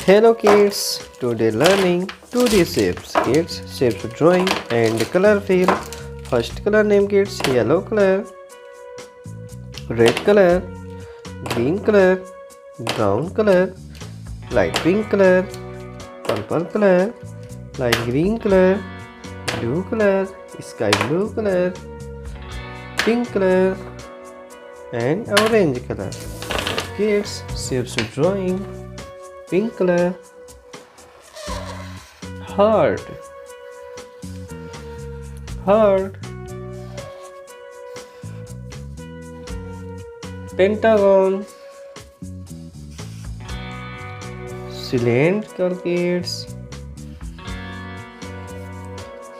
Hello kids, today learning 2D shapes. Kids, shapes drawing and color fill. First color name kids, yellow color, red color, green color, brown color, light pink color, purple color, light green color, blue color, sky blue color, pink color and orange color. Kids, shapes drawing. Pink color, heart, pentagon, cylindrical kids,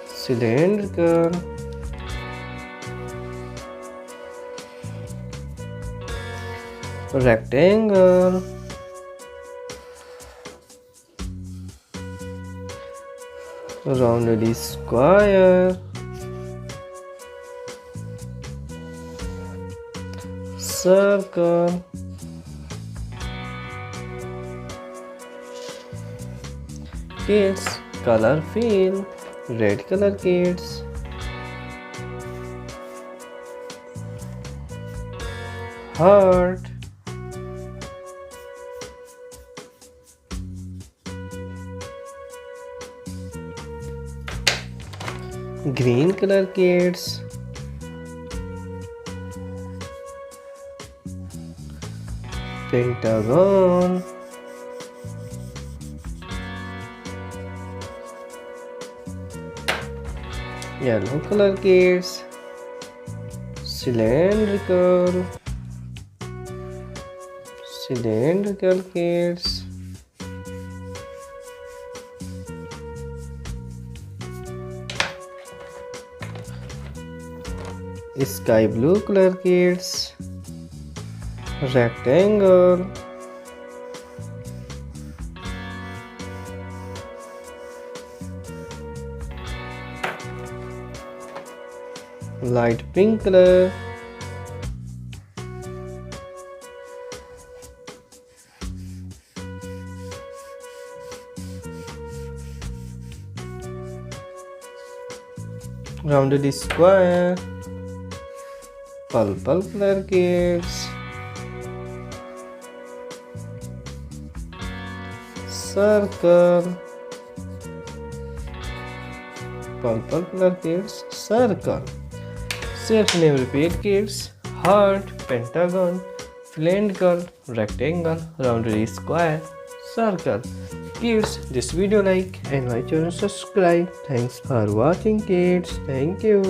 cylindrical, rectangle, rounded square, circle, kids, color fill, red color kids, heart, green color kids, pentagon, yellow color kids, cylindrical kids, sky blue color kids, rectangle, light pink color, rounded square, purple color kids, circle, purple color kids, circle. Shapes name repeat kids, heart, pentagon, cylindrical, rectangle, rounded square, circle. Kids, this video like and my channel subscribe. Thanks for watching kids. Thank you.